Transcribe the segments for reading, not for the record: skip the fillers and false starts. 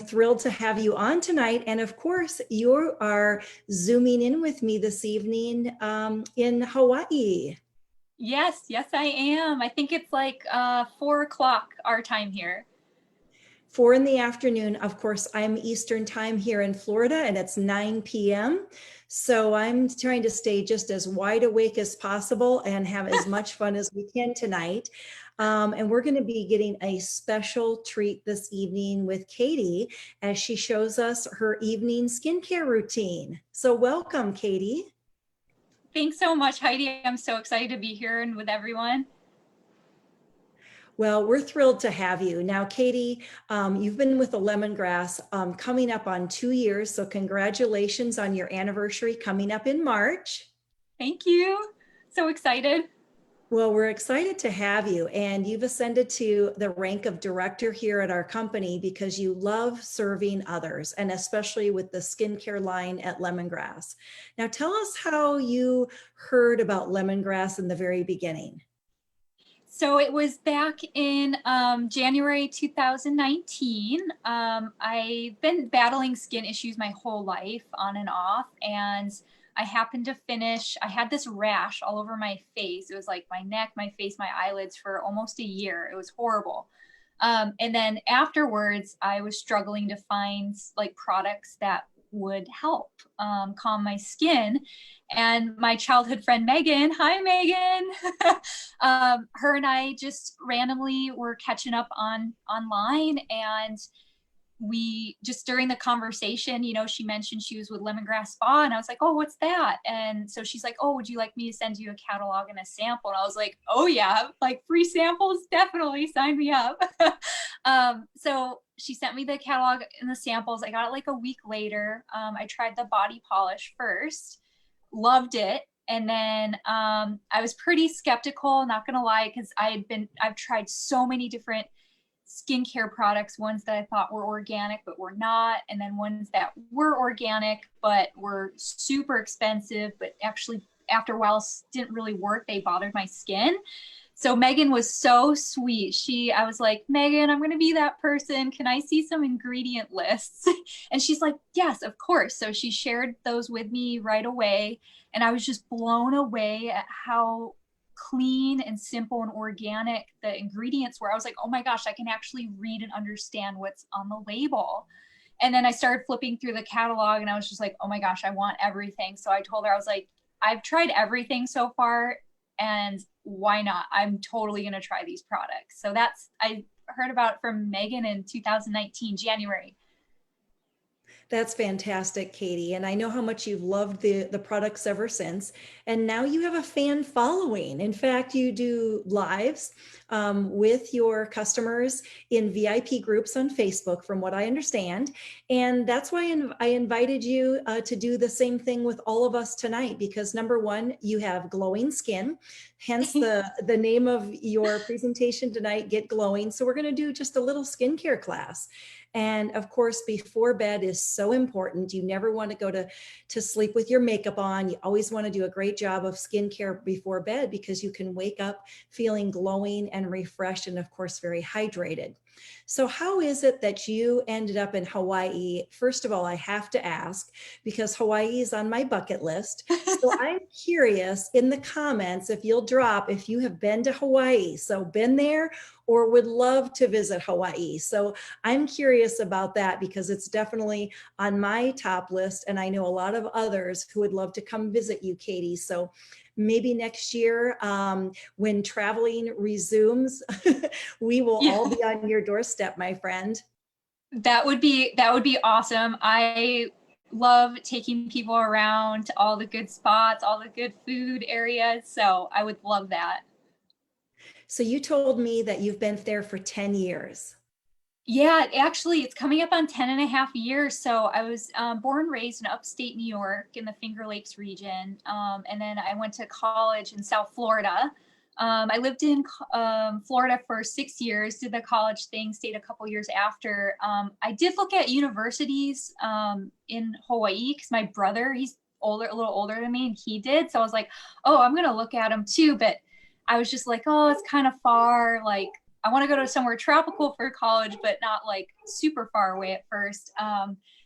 thrilled to have you on tonight. And of course, you are Zooming in with me this evening in Hawaii. Yes, I am. I think it's like 4 o'clock our time here. 4 in the afternoon. Of course, I'm Eastern time here in Florida and it's 9 p.m. So I'm trying to stay just as wide awake as possible and have as much fun as we can tonight. And we're going to be getting a special treat this evening with Katie as she shows us her evening skincare routine. So welcome, Katie. Thanks so much, Heidi. I'm so excited to be here and with everyone. Well, we're thrilled to have you. Now, Katie, you've been with the Lemongrass coming up on 2 years, so congratulations on your anniversary coming up in March. Thank you. So excited. Well, we're excited to have you, and you've ascended to the rank of director here at our company because you love serving others, and especially with the skincare line at Lemongrass. Now, tell us how you heard about Lemongrass in the very beginning. So it was back in January 2019. I've been battling skin issues my whole life, on and off, and I happened to finish, I had this rash all over my face. It was like my neck, my face, my eyelids for almost a year. It was horrible. And then afterwards, I was struggling to find like products that would help calm my skin. And my childhood friend Megan, hi Megan, her and I just randomly were catching up online, and we just during the conversation, she mentioned she was with Lemongrass Spa, and I was like, oh, what's that? And so she's like, oh, would you like me to send you a catalog and a sample? And I was like, oh yeah, like free samples, definitely sign me up. So she sent me the catalog and the samples. I got it like a week later. I tried the body polish first, loved it. And then I was pretty skeptical, not gonna lie, because I've tried so many different skincare products, ones that I thought were organic but were not, and then ones that were organic but were super expensive, but actually after a while didn't really work. They bothered my skin. So Megan was so sweet. I was like, Megan, I'm going to be that person. Can I see some ingredient lists? And she's like, yes, of course. So she shared those with me right away. And I was just blown away at how clean and simple and organic the ingredients were. I was like, oh my gosh, I can actually read and understand what's on the label. And then I started flipping through the catalog and I was just like, oh my gosh, I want everything. So I told her, I was like, I've tried everything so far, and why not? I'm totally going to try these products. So I heard about it from Megan in 2019, January. That's fantastic, Katie. And I know how much you've loved the products ever since. And now you have a fan following. In fact, you do lives with your customers in VIP groups on Facebook, from what I understand. And that's why I invited you to do the same thing with all of us tonight, because number one, you have glowing skin, hence the name of your presentation tonight, Get Glowing. So we're going to do just a little skincare class. And of course, before bed is so important. You never want to go to sleep with your makeup on. You always want to do a great job of skincare before bed, because you can wake up feeling glowing and refreshed, and of course, very hydrated. So how is it that you ended up in Hawaii? First of all, I have to ask, because Hawaii is on my bucket list. So I'm curious in the comments if you'll drop if you have been to Hawaii. So been there or would love to visit Hawaii. So I'm curious about that, because it's definitely on my top list. And I know a lot of others who would love to come visit you, Katie. So maybe next year, when traveling resumes, we will all be on your doorstep, my friend. That would be awesome. I love taking people around to all the good spots, all the good food areas. So I would love that. So you told me that you've been there for 10 years. Yeah, actually, it's coming up on 10 and a half years. So I was born and raised in upstate New York in the Finger Lakes region. And then I went to college in South Florida. I lived in Florida for 6 years, did the college thing, stayed a couple years after. I did look at universities in Hawaii because my brother, he's a little older than me, and he did. So I was like, oh, I'm going to look at him too. But I was just like, oh, it's kind of far. Like, I want to go to somewhere tropical for college, but not like super far away at first.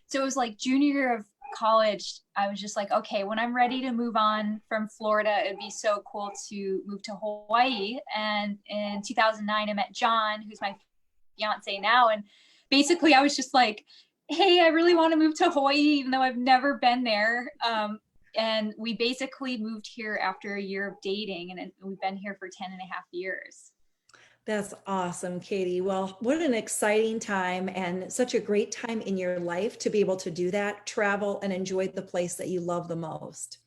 So it was like junior year of college. I was just like, okay, when I'm ready to move on from Florida, it'd be so cool to move to Hawaii. And in 2009, I met John, who's my fiance now. And basically I was just like, hey, I really want to move to Hawaii, even though I've never been there. And we basically moved here after a year of dating, and we've been here for 10 and a half years. That's awesome, Katie. Well, what an exciting time and such a great time in your life to be able to do that, travel and enjoy the place that you love the most.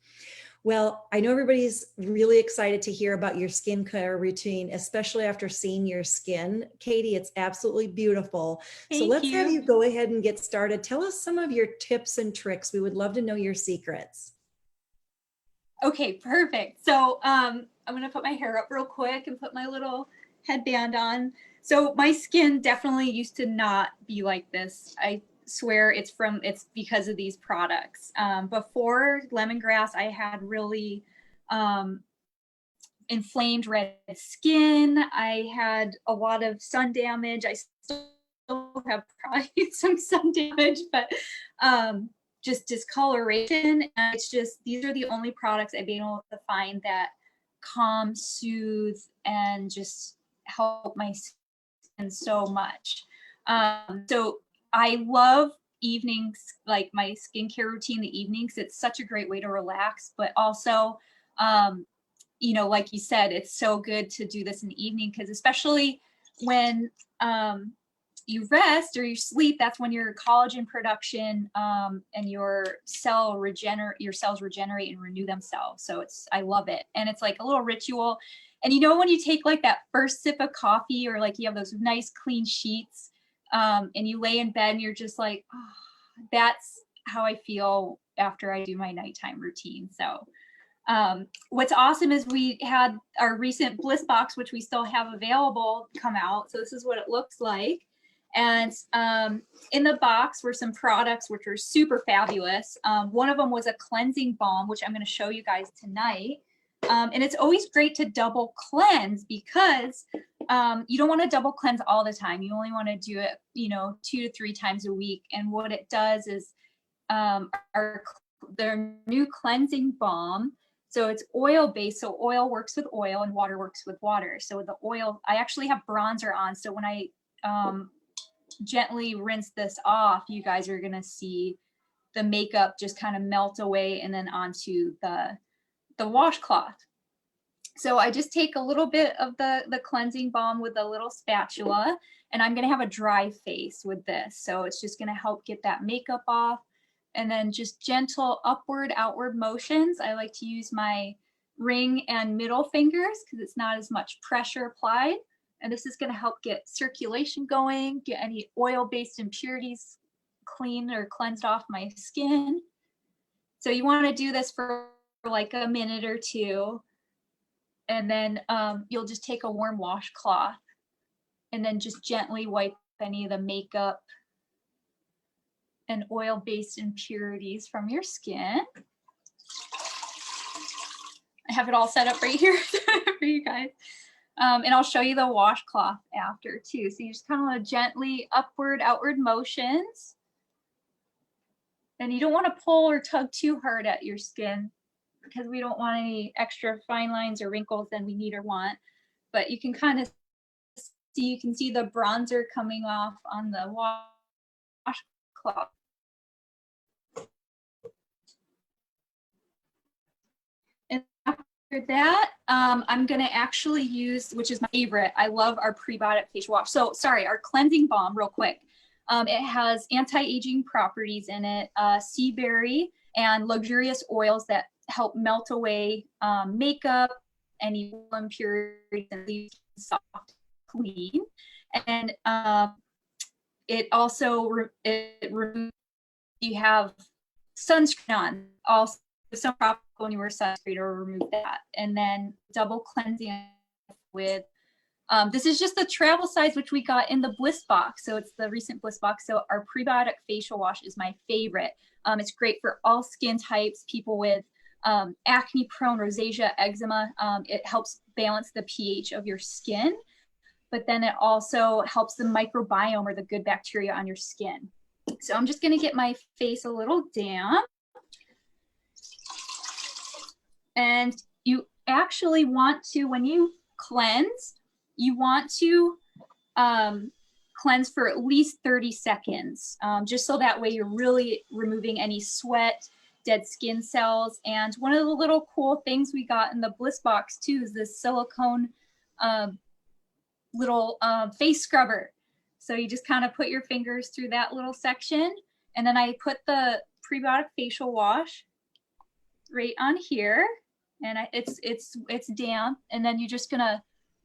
Well, I know everybody's really excited to hear about your skincare routine, especially after seeing your skin. Katie, it's absolutely beautiful. So Thank let's have you. you go ahead and get started. Tell us some of your tips and tricks. We would love to know your secrets. Okay, perfect. So I'm gonna put my hair up real quick and put my little headband on. So my skin definitely used to not be like this. I swear it's because of these products. Before lemongrass, I had really um, inflamed red skin. I had a lot of sun damage. I still have probably some sun damage, but just discoloration. And it's just, these are the only products I've been able to find that calm, soothe, and just help my skin so much. So I love evenings, like my skincare routine, the evenings. It's such a great way to relax, but also, you know, like you said, it's so good to do this in the evening, because especially when you rest or you sleep, that's when your collagen production and your cells regenerate and renew themselves. So I love it. And it's like a little ritual. And you know, when you take like that first sip of coffee, or like you have those nice clean sheets and you lay in bed and you're just like, oh, that's how I feel after I do my nighttime routine. So what's awesome is we had our recent Bliss box, which we still have available, come out. So this is what it looks like. And in the box were some products which are super fabulous. One of them was a cleansing balm, which I'm going to show you guys tonight. And it's always great to double cleanse, because you don't want to double cleanse all the time. You only want to do it, you know, 2 to 3 times a week. And what it does is their new cleansing balm. So it's oil based. So oil works with oil and water works with water. So the oil, I actually have bronzer on. So when I gently rinse this off, you guys are going to see the makeup just kind of melt away and then onto the washcloth. So I just take a little bit of the cleansing balm with a little spatula, and I'm going to have a dry face with this. So it's just going to help get that makeup off. And then just gentle upward, outward motions. I like to use my ring and middle fingers because it's not as much pressure applied. And this is going to help get circulation going, get any oil-based impurities cleaned or cleansed off my skin. So you want to do this for like a minute or two. And then you'll just take a warm washcloth and then just gently wipe any of the makeup and oil-based impurities from your skin. I have it all set up right here for you guys. And I'll show you the washcloth after too. So you just kind of want to gently upward, outward motions. And you don't want to pull or tug too hard at your skin, because we don't want any extra fine lines or wrinkles than we need or want. But you can kind of see, you can see the bronzer coming off on the washcloth. And after that, I'm going to actually use, which is my favorite, I love our prebiotic facial wash. So sorry, our cleansing balm real quick. It has anti-aging properties in it, sea berry and luxurious oils that help melt away makeup, any impurities, and leave soft, clean. And it also removes, you have sunscreen on, also some problem when you wear sunscreen, or remove that. And then double cleansing with this is just the travel size, which we got in the Bliss box. So it's the recent Bliss box. So our prebiotic facial wash is my favorite. It's great for all skin types, people with acne prone, rosacea, eczema. It helps balance the pH of your skin. but then it also helps the microbiome or the good bacteria on your skin. So I'm just gonna get my face a little damp. And you actually want to, when you cleanse, you want to cleanse for at least 30 seconds, just so that way you're really removing any sweat, dead skin cells. And one of the little cool things we got in the Bliss box too is this silicone little face scrubber. So you just kind of put your fingers through that little section. And then I put the prebiotic facial wash right on here. And it's damp. And then you're just gonna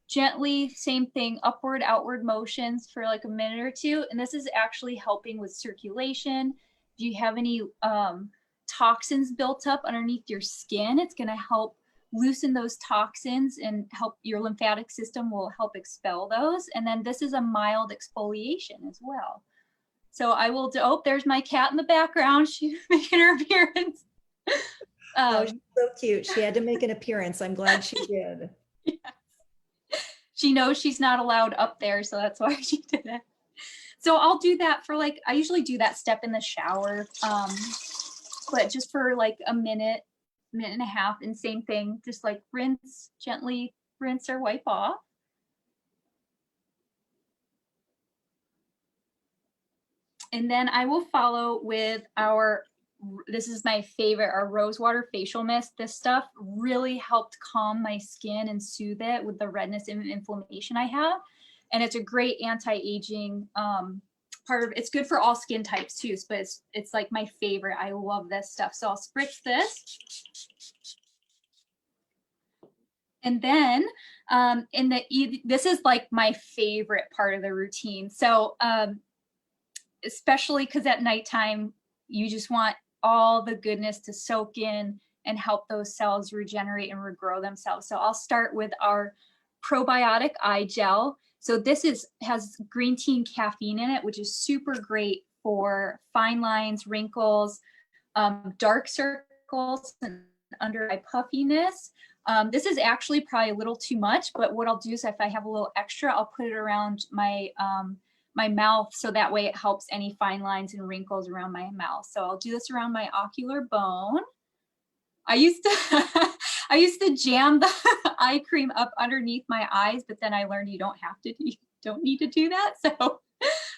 gently, same thing, upward, outward motions for like a minute or two. And this is actually helping with circulation. If you have any toxins built up underneath your skin, it's gonna help loosen those toxins and help your lymphatic system will help expel those. And then this is a mild exfoliation as well. So I will do, oh, there's my cat in the background. She's making her appearance. Oh, she's so cute. She had to make an appearance. I'm glad she did. Yes. She knows she's not allowed up there, so that's why she did it. So I'll do that for like, I usually do that step in the shower, but just for like a minute and a half, and same thing, just like rinse, gently rinse or wipe off. And then I will follow with our, this is my favorite, our rose water facial mist. This stuff really helped calm my skin and soothe it with the redness and inflammation I have. And it's a great anti-aging part of, it's good for all skin types too, but it's like my favorite. I love this stuff. So I'll spritz this. And then this is like my favorite part of the routine. So especially because at nighttime, you just want all the goodness to soak in and help those cells regenerate and regrow themselves. So I'll start with our probiotic eye gel. So this has green tea and caffeine in it, which is super great for fine lines, wrinkles, dark circles, and under eye puffiness. This is actually probably a little too much, but what I'll do is if I have a little extra, I'll put it around my my mouth, so that way it helps any fine lines and wrinkles around my mouth. So I'll do this around my ocular bone. I used to jam the eye cream up underneath my eyes, but then I learned you don't need to do that. So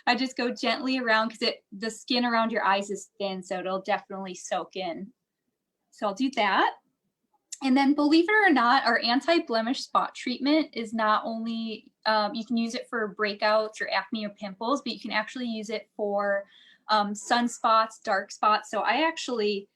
I just go gently around, because the skin around your eyes is thin, so it'll definitely soak in. So I'll do that. And then, believe it or not, our anti-blemish spot treatment is not only, you can use it for breakouts or acne or pimples, but you can actually use it for sunspots, dark spots. So I actually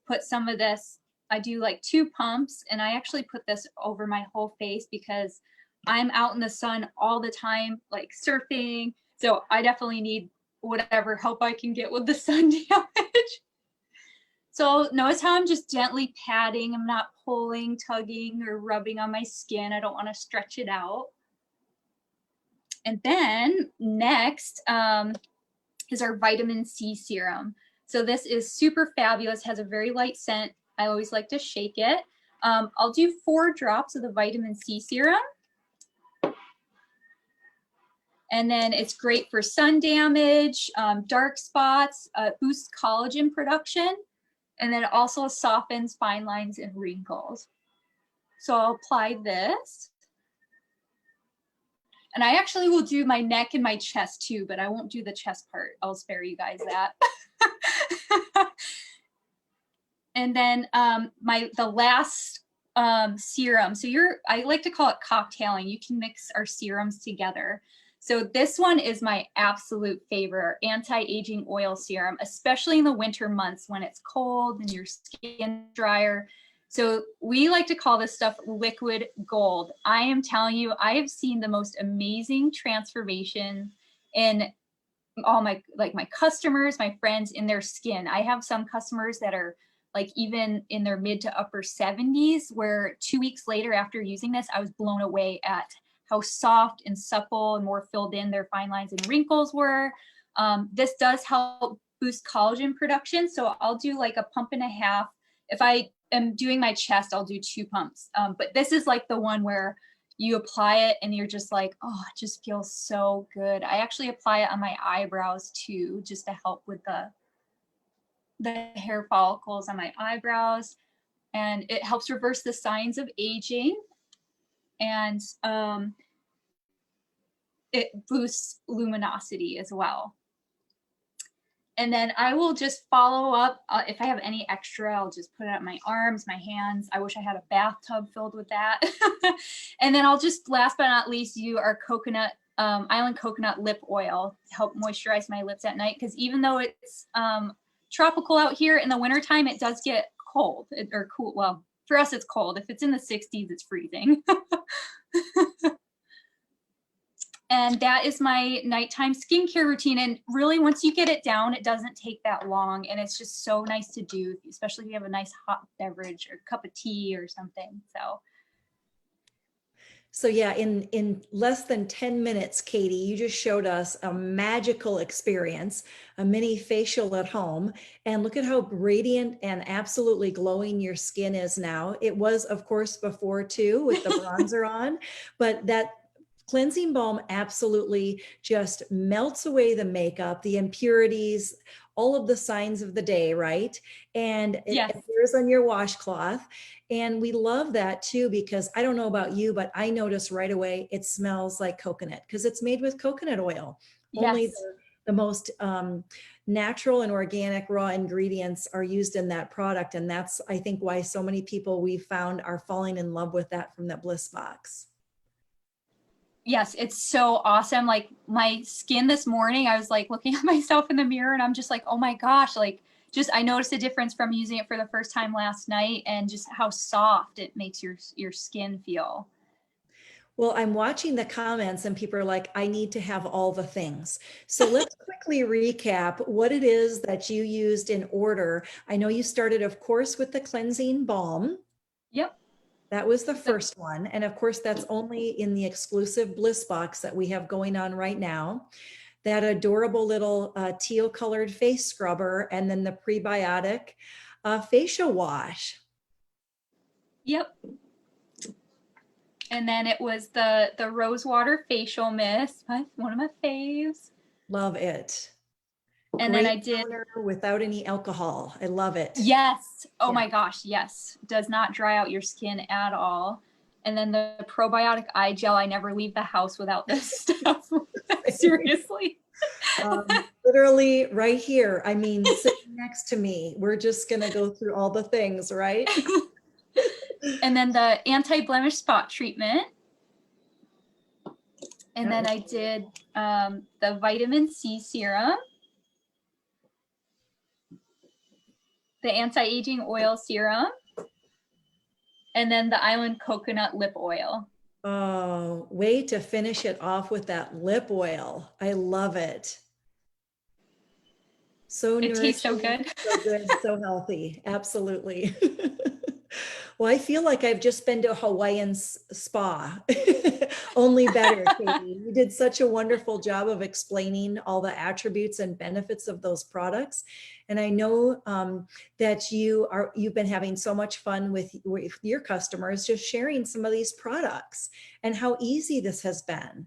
put some of this, I do like 2 pumps, and I actually put this over my whole face because I'm out in the sun all the time, like surfing. So I definitely need whatever help I can get with the sun damage. So notice how I'm just gently patting. I'm not pulling, tugging, or rubbing on my skin. I don't want to stretch it out. And then next is our vitamin C serum. So this is super fabulous, has a very light scent. I always like to shake it. I'll do 4 drops of the vitamin C serum. And then it's great for sun damage, dark spots, boosts collagen production. And then it also softens fine lines and wrinkles. So I'll apply this. And I actually will do my neck and my chest too, but I won't do the chest part. I'll spare you guys that. And then the last serum. So I like to call it cocktailing. You can mix our serums together. So this one is my absolute favorite, anti-aging oil serum, especially in the winter months when it's cold and your skin drier. So we like to call this stuff liquid gold. I am telling you, I have seen the most amazing transformation in all my customers, my friends, in their skin. I have some customers that are like even in their mid to upper 70s, where 2 weeks later after using this, I was blown away at how soft and supple and more filled in their fine lines and wrinkles were. This does help boost collagen production. So I'll do like a pump and a half. If I am doing my chest, I'll do 2 pumps. But this is like the one where you apply it and you're just like, oh, it just feels so good. I actually apply it on my eyebrows too, just to help with the hair follicles on my eyebrows. And it helps reverse the signs of aging. And it boosts luminosity as well. And then I will just follow up. If I have any extra, I'll just put it on my arms, my hands. I wish I had a bathtub filled with that. And then I'll just, last but not least, use our coconut, island coconut lip oil to help moisturize my lips at night. Because even though it's tropical out here in the wintertime, it does get cold or cool. Well, for us, it's cold. If it's in the 60s, it's freezing. And that is my nighttime skincare routine. And really, once you get it down, it doesn't take that long. And it's just so nice to do, especially if you have a nice hot beverage or cup of tea or something. So yeah, in less than 10 minutes, Katie, you just showed us a magical experience, a mini facial at home. And look at how radiant and absolutely glowing your skin is now. It was, of course, before too, with the bronzer on, but that cleansing balm absolutely just melts away the makeup, the impurities, all of the signs of the day, right? And it yes. appears on your washcloth. And we love that too, because I don't know about you, but I notice right away it smells like coconut because it's made with coconut oil. Only Yes. the most natural and organic raw ingredients are used in that product. And that's, I think, why so many people we found are falling in love with that from that Bliss box. Yes, it's so awesome. Like my skin this morning, I was like looking at myself in the mirror and I'm just like, oh my gosh, like just I noticed a difference from using it for the first time last night and just how soft it makes your skin feel. Well, I'm watching the comments and people are like, I need to have all the things. So let's quickly recap what it is that you used in order. I know you started, of course, with the cleansing balm. Yep. That was the first one. And of course, that's only in the exclusive Bliss box that we have going on right now. That adorable little teal colored face scrubber, and then the prebiotic facial wash. Yep. And then it was the rose water facial mist, one of my faves. Love it. And Great then I did without any alcohol. I love it. yes. Oh Yeah. my gosh, yes. Does not dry out your skin at all. And then the probiotic eye gel, I never leave the house without this stuff. Seriously. Literally right here. I mean, sitting next to me. We're just going to go through all the things, right? And then the anti-blemish spot treatment. And then I did the vitamin C serum, the anti-aging oil serum, and then the island coconut lip oil. Oh, way to finish it off with that lip oil. I love it. So It tastes so nourishing, good. so good, so healthy. Absolutely. Well, I feel like I've just been to a Hawaiian spa. Only better, Katie. You did such a wonderful job of explaining all the attributes and benefits of those products. And I know that you've been having so much fun with your customers, just sharing some of these products and how easy this has been.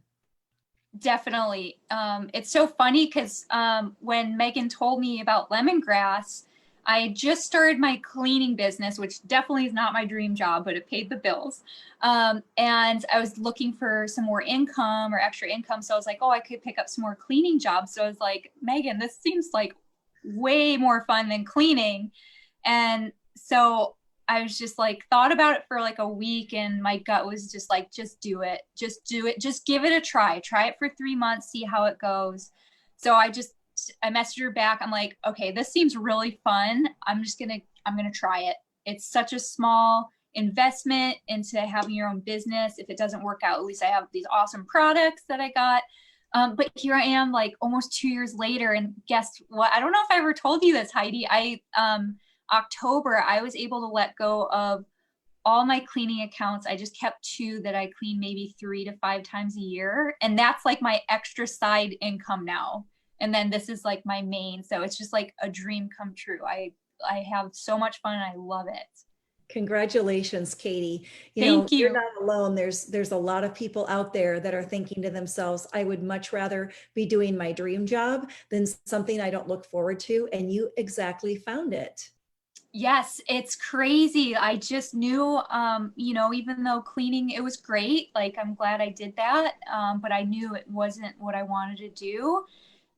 Definitely. It's so funny because when Megan told me about lemongrass, I just started my cleaning business, which definitely is not my dream job, but it paid the bills. And I was looking for some more income or extra income. So I was like, oh, I could pick up some more cleaning jobs. So I was like, Megan, this seems like way more fun than cleaning. And so I was just like, thought about it for like a week and my gut was just like, just do it. Just do it. Just give it a try. Try it for 3 months, see how it goes. So I messaged her back. I'm like, okay, this seems really fun. I'm going to try it. It's such a small investment into having your own business. If it doesn't work out, at least I have these awesome products that I got. But here I am like almost 2 years later. And guess what? I don't know if I ever told you this, Heidi. October, I was able to let go of all my cleaning accounts. I just kept 2 that I clean maybe 3 to 5 times a year. And that's like my extra side income now. And then this is like my main. So it's just like a dream come true. I have so much fun and I love it. Congratulations, Katie. You know, Thank you're you. not alone. There's a lot of people out there that are thinking to themselves, I would much rather be doing my dream job than something I don't look forward to. And you exactly found it. Yes, it's crazy. I just knew, even though cleaning, it was great. Like, I'm glad I did that. But I knew it wasn't what I wanted to do.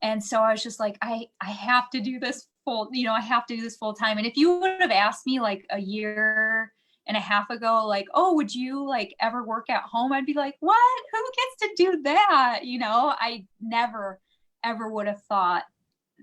And so I was just like, I have to do this I have to do this full time. And if you would have asked me like a year and a half ago, like, oh, would you like ever work at home? I'd be like, what? Who gets to do that? I never, ever would have thought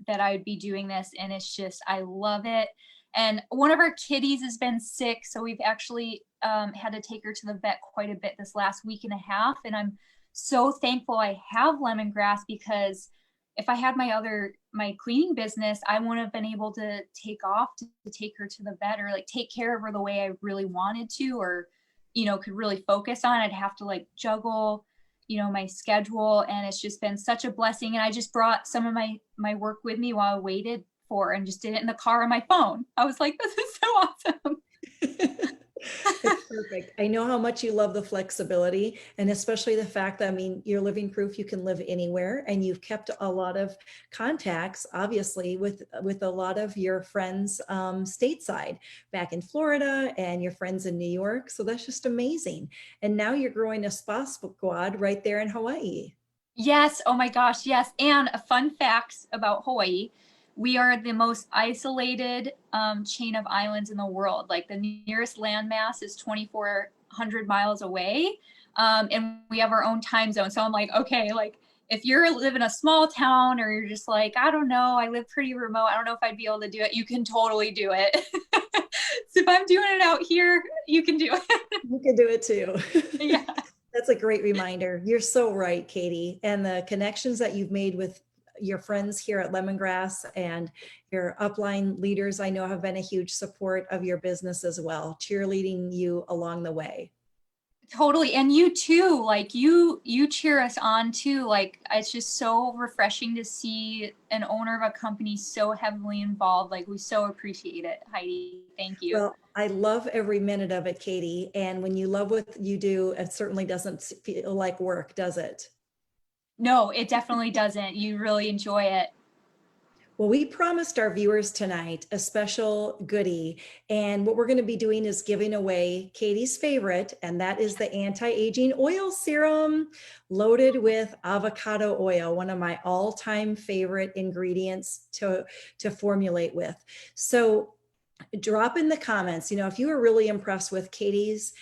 that I would be doing this. And it's just, I love it. And one of our kitties has been sick. So we've actually had to take her to the vet quite a bit this last week and a half. And I'm so thankful I have lemongrass, because if I had my cleaning business, I wouldn't have been able to take off to take her to the vet or like take care of her the way I really wanted to, or, could really focus on. I'd have to like juggle, my schedule. And it's just been such a blessing. And I just brought some of my work with me while I waited for, and just did it in the car on my phone. I was like, this is so awesome. It's perfect. I know how much you love the flexibility, and especially the fact that, I mean, you're living proof you can live anywhere, and you've kept a lot of contacts, obviously, with a lot of your friends stateside, back in Florida, and your friends in New York. So that's just amazing. And now you're growing a spa squad right there in Hawaii. Yes. Oh my gosh. Yes. And a fun fact about Hawaii. We are the most isolated chain of islands in the world. Like, the nearest landmass is 2,400 miles away. And we have our own time zone. So I'm like, okay, like if you're live in a small town, or you're just like, I don't know, I live pretty remote, I don't know if I'd be able to do it, you can totally do it. So if I'm doing it out here, you can do it. You can do it too. Yeah. That's a great reminder. You're so right, Katie. And the connections that you've made with your friends here at Lemongrass and your upline leaders, I know have been a huge support of your business as well, cheerleading you along the way. Totally. And you too, like you cheer us on too. Like, it's just so refreshing to see an owner of a company so heavily involved. Like, we so appreciate it, Heidi. Thank you. Well, I love every minute of it, Katie. And when you love what you do, it certainly doesn't feel like work, does it? No, it definitely doesn't. You really enjoy it. Well, we promised our viewers tonight a special goodie. And what we're going to be doing is giving away Katie's favorite, and that is the anti-aging oil serum loaded with avocado oil, one of my all-time favorite ingredients to formulate with. So drop in the comments, if you were really impressed with Katie's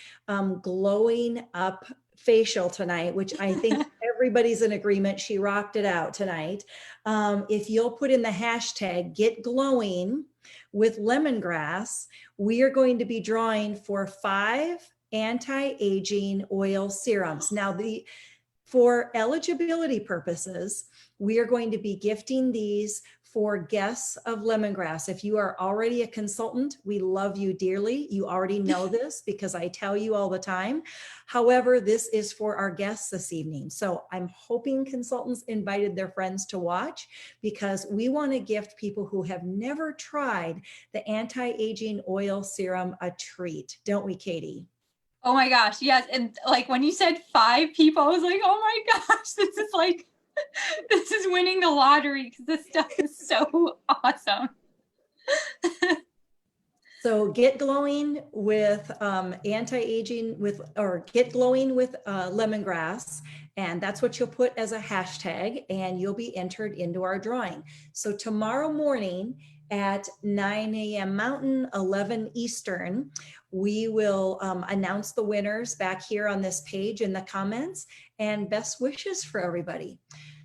glowing up facial tonight, which I think everybody's in agreement, she rocked it out tonight. If you'll put in the hashtag get glowing with lemongrass, we are going to be drawing for 5 anti-aging oil serums. Now, for eligibility purposes, we are going to be gifting these for guests of Lemongrass. If you are already a consultant, we love you dearly. You already know this because I tell you all the time. However, this is for our guests this evening. So I'm hoping consultants invited their friends to watch, because we want to gift people who have never tried the anti-aging oil serum a treat. Don't we, Katie? Oh my gosh, yes. And like when you said 5 people, I was like, oh my gosh, this is like, this is winning the lottery, because this stuff is so awesome. So get glowing with anti-aging with, or get glowing with lemongrass. And that's what you'll put as a hashtag, and you'll be entered into our drawing. So tomorrow morning at 9 a.m. Mountain, 11 Eastern, we will announce the winners back here on this page in the comments, and best wishes for everybody.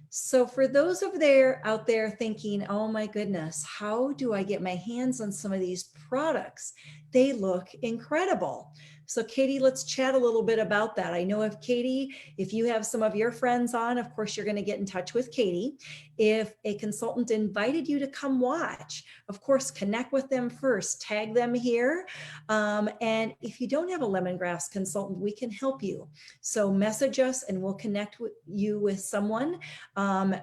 So for those out there thinking, oh my goodness, how do I get my hands on some of these products? They look incredible. So Katie, let's chat a little bit about that. I know if Katie, if you have some of your friends on, of course, you're going to get in touch with Katie. If a consultant invited you to come watch, of course, connect with them first, tag them here. And if you don't have a lemongrass consultant, we can help you. So message us and we'll connect with you with someone.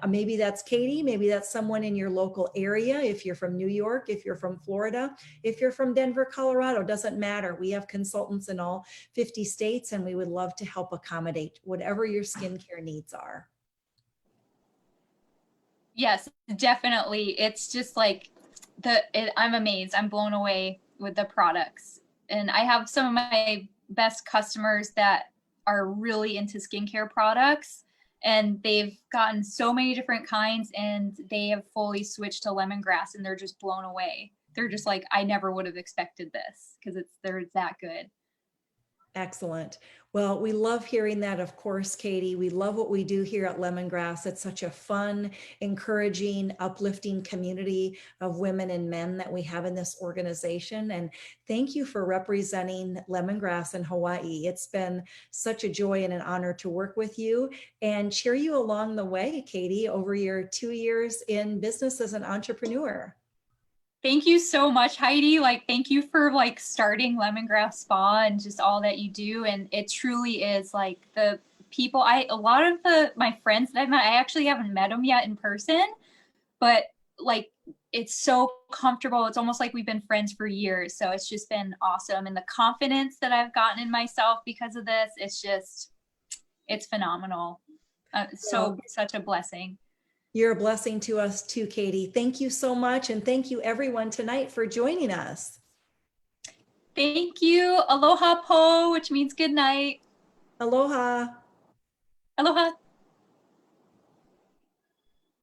Maybe that's Katie, maybe that's someone in your local area. If you're from New York, if you're from Florida, if you're from Denver, Colorado, doesn't matter. We have consultants in all 50 states and we would love to help accommodate whatever your skincare needs are. Yes, definitely. It's just like I'm amazed. I'm blown away with the products. And I have some of my best customers that are really into skincare products, and they've gotten so many different kinds and they have fully switched to lemongrass and they're just blown away. They're just like, I never would have expected this because they're that good. Excellent. Well, we love hearing that, of course, Katie. We love what we do here at Lemongrass. It's such a fun, encouraging, uplifting community of women and men that we have in this organization. And thank you for representing Lemongrass in Hawaii. It's been such a joy and an honor to work with you and cheer you along the way, Katie, over your 2 years in business as an entrepreneur. Thank you so much, Heidi. Like, thank you for like starting Lemongrass Spa and just all that you do. And it truly is like the people a lot of my friends that I've met, I actually haven't met them yet in person, but like it's so comfortable. It's almost like we've been friends for years. So it's just been awesome. And the confidence that I've gotten in myself because of this, it's phenomenal. Such a blessing. You're a blessing to us too, Katie. Thank you so much. And thank you everyone tonight for joining us. Thank you. Aloha po, which means good night. Aloha. Aloha.